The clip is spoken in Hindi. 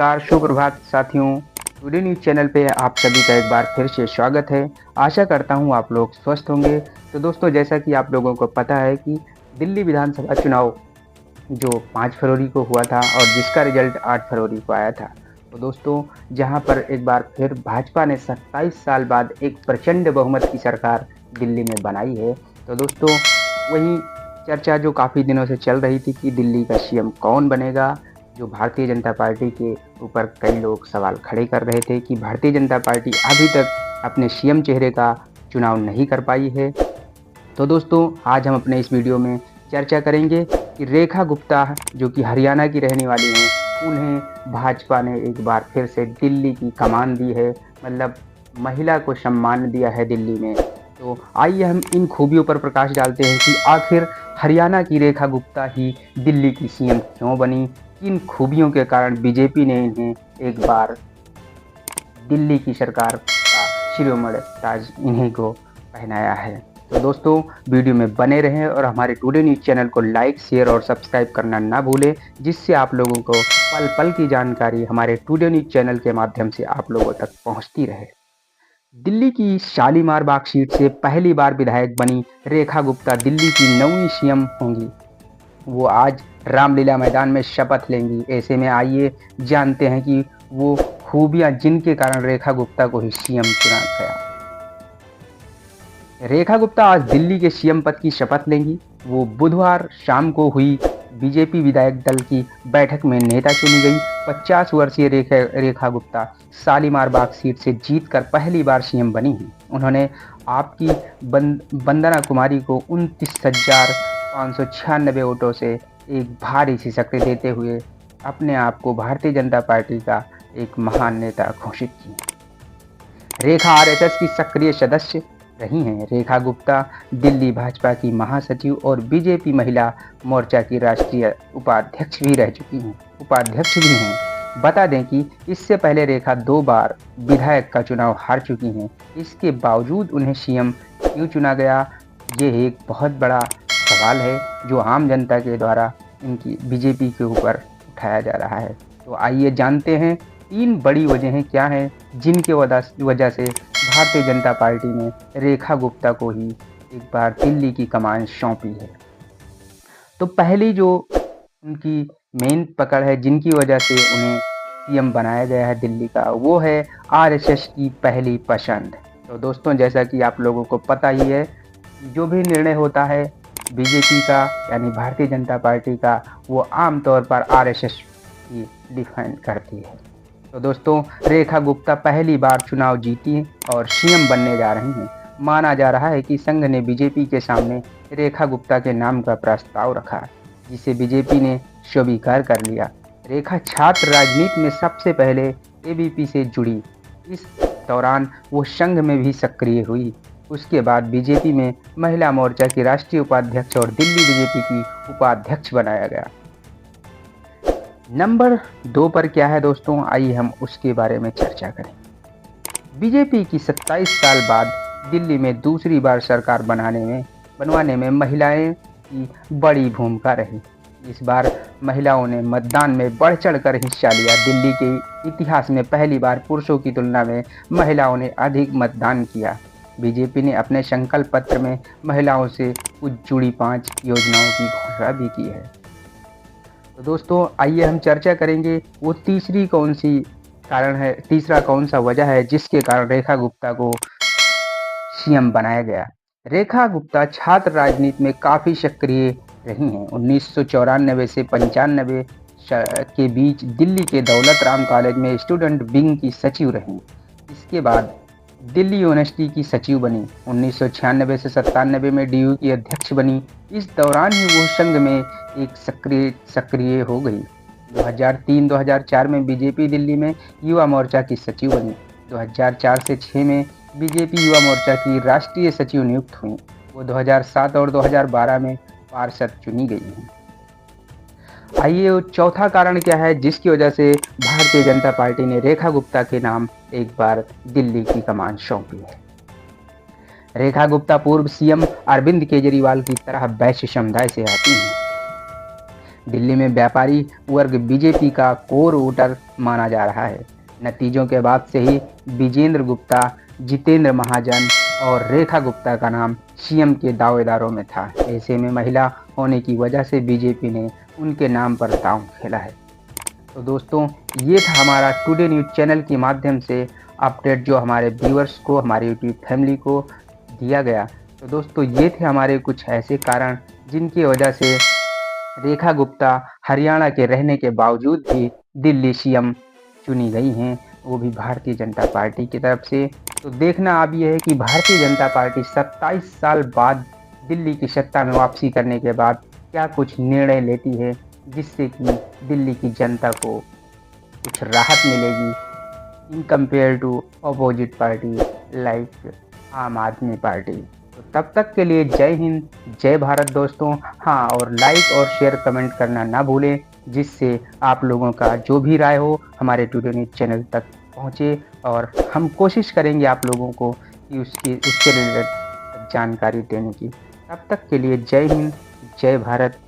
नमस्कार, सुप्रभात साथियों। टुडे न्यूज़ चैनल पे आप सभी का एक बार फिर से स्वागत है। आशा करता हूँ आप लोग स्वस्थ होंगे। तो दोस्तों, जैसा कि आप लोगों को पता है कि दिल्ली विधानसभा चुनाव जो 5 फरवरी को हुआ था और जिसका रिजल्ट 8 फरवरी को आया था। तो दोस्तों, जहाँ पर एक बार फिर भाजपा ने 27 साल बाद एक प्रचंड बहुमत की सरकार दिल्ली में बनाई है। तो दोस्तों, वहीं चर्चा जो काफ़ी दिनों से चल रही थी कि दिल्ली का सीएम कौन बनेगा, जो भारतीय जनता पार्टी के ऊपर कई लोग सवाल खड़े कर रहे थे कि भारतीय जनता पार्टी अभी तक अपने सीएम चेहरे का चुनाव नहीं कर पाई है। तो दोस्तों, आज हम अपने इस वीडियो में चर्चा करेंगे कि रेखा गुप्ता, जो कि हरियाणा की रहने वाली हैं, उन्हें भाजपा ने एक बार फिर से दिल्ली की कमान दी है, मतलब महिला को सम्मान दिया है दिल्ली में। तो आइए हम इन खूबियों पर प्रकाश डालते हैं कि आखिर हरियाणा की रेखा गुप्ता ही दिल्ली की सीएम क्यों बनी, किन खूबियों के कारण बीजेपी ने इन्हें एक बार दिल्ली की सरकार का शिरोमणि ताज इन्हीं को पहनाया है। तो दोस्तों, वीडियो में बने रहें और हमारे टुडे न्यूज़ चैनल को लाइक, शेयर और सब्सक्राइब करना ना भूलें, जिससे आप लोगों को पल पल की जानकारी हमारे टुडे न्यूज़ चैनल के माध्यम से आप लोगों तक पहुंचती रहे। दिल्ली की शालीमार बाग सीट से पहली बार विधायक बनी रेखा गुप्ता दिल्ली की 9वीं सीएम होंगी। वो आज रामलीला मैदान में शपथ लेंगी। ऐसे में आइए जानते हैं कि वो खूबियां जिनके कारण रेखा गुप्ता को ही सीएम चुना गया। रेखा गुप्ता आज दिल्ली के सीएम पद की शपथ लेंगी। वो बुधवार शाम को हुई बीजेपी विधायक दल की बैठक में नेता चुनी गई। 50 वर्षीय रेखा गुप्ता शालीमार बाग सीट से जीतकर पहली बार सीएम बनी हैं। उन्होंने आपकी वंदना कुमारी को 29,596 वोटों से एक भारी सी शक्ति देते हुए अपने आप को भारतीय जनता पार्टी का एक महान नेता घोषित किया। रेखा आरएसएस की सक्रिय सदस्य रही हैं। रेखा गुप्ता दिल्ली भाजपा की महासचिव और बीजेपी महिला मोर्चा की राष्ट्रीय उपाध्यक्ष भी हैं। बता दें कि इससे पहले रेखा 2 बार विधायक का चुनाव हार चुकी हैं। इसके बावजूद उन्हें सीएम क्यों चुना गया, ये एक बहुत बड़ा सवाल है जो आम जनता के द्वारा इनकी बीजेपी के ऊपर उठाया जा रहा है। तो आइए जानते हैं 3 बड़ी वजहें क्या हैं जिनके वजह से भारतीय जनता पार्टी ने रेखा गुप्ता को ही एक बार दिल्ली की कमान सौंपी है। तो पहली जो उनकी मेन पकड़ है, जिनकी वजह से उन्हें सीएम बनाया गया है दिल्ली का, वो है आरएसएस की पहली पसंद। तो दोस्तों, जैसा कि आप लोगों को पता ही है, जो भी निर्णय होता है बीजेपी का यानी भारतीय जनता पार्टी का, वो आमतौर पर आरएसएस ही डिफाइन करती है। तो दोस्तों, रेखा गुप्ता पहली बार चुनाव जीती और सीएम बनने जा रही हैं। माना जा रहा है कि संघ ने बीजेपी के सामने रेखा गुप्ता के नाम का प्रस्ताव रखा, जिसे बीजेपी ने स्वीकार कर लिया। रेखा छात्र राजनीति में सबसे पहले एबीपी से जुड़ी। इस दौरान वो संघ में भी सक्रिय हुई। उसके बाद बीजेपी में महिला मोर्चा की राष्ट्रीय उपाध्यक्ष और दिल्ली बीजेपी की उपाध्यक्ष बनाया गया। नंबर 2 पर क्या है दोस्तों, आइए हम उसके बारे में चर्चा करें। बीजेपी की 27 साल बाद दिल्ली में दूसरी बार सरकार बनवाने में महिलाएं की बड़ी भूमिका रही। इस बार महिलाओं ने मतदान में बढ़ चढ़कर हिस्सा लिया। दिल्ली के इतिहास में पहली बार पुरुषों की तुलना में महिलाओं ने अधिक मतदान किया। बीजेपी ने अपने संकल्प पत्र में महिलाओं से कुछ जुड़ी 5 योजनाओं की घोषणा भी की है। तो दोस्तों, आइए हम चर्चा करेंगे वो तीसरा कौन सा वजह है जिसके कारण रेखा गुप्ता को सीएम बनाया गया। रेखा गुप्ता छात्र राजनीति में काफ़ी सक्रिय रही हैं। 1994 से 95 के बीच दिल्ली के दौलत राम कॉलेज में स्टूडेंट विंग की सचिव रहीं। इसके बाद दिल्ली यूनिवर्सिटी की सचिव बनी। 1996 से 97 में डीयू की अध्यक्ष बनी। इस दौरान ही वो संघ में एक सक्रिय हो गई। 2003-2004 में बीजेपी दिल्ली में युवा मोर्चा की सचिव बनी। 2004 से 6 में बीजेपी युवा मोर्चा की राष्ट्रीय सचिव नियुक्त हुई। वो 2007 और 2012 में पार्षद चुनी गई हैं। आइए, चौथा कारण क्या है जिसकी वजह से भारतीय जनता पार्टी ने रेखा गुप्ता के नाम एक बार दिल्ली की कमान सौंपी है। रेखा गुप्ता पूर्व सीएम अरविंद केजरीवाल की तरह वैश्य समुदाय से आती हैं। दिल्ली में व्यापारी वर्ग बीजेपी का कोर वोटर माना जा रहा है। नतीजों के बाद से ही विजेंद्र गुप्ता, जितेंद्र महाजन और रेखा गुप्ता का नाम सीएम के दावेदारों में था। ऐसे में महिला होने की वजह से बीजेपी ने उनके नाम पर दांव खेला है। तो दोस्तों, ये था हमारा टुडे न्यूज़ चैनल के माध्यम से अपडेट जो हमारे व्यूअर्स को, हमारे यूट्यूब फैमिली को दिया गया। तो दोस्तों, ये थे हमारे कुछ ऐसे कारण जिनकी वजह से रेखा गुप्ता हरियाणा के रहने के बावजूद भी दिल्ली सीएम चुनी गई हैं, वो भी भारतीय जनता पार्टी की तरफ से। तो देखना अब यह है कि भारतीय जनता पार्टी 27 साल बाद दिल्ली की सत्ता में वापसी करने के बाद क्या कुछ निर्णय लेती है, जिससे कि दिल्ली की जनता को कुछ राहत मिलेगी in compare to opposite party like Aam Aadmi party. तो तब तक के लिए जय हिंद, जय भारत दोस्तों। हाँ, और लाइक और शेयर कमेंट करना ना भूलें, जिससे आप लोगों का जो भी राय हो हमारे टुडे न्यूज़ चैनल तक पहुँचे और हम कोशिश करेंगे आप लोगों को कि उसके रिलेटेड जानकारी देने की। तब तक के लिए जय हिंद, जय भारत।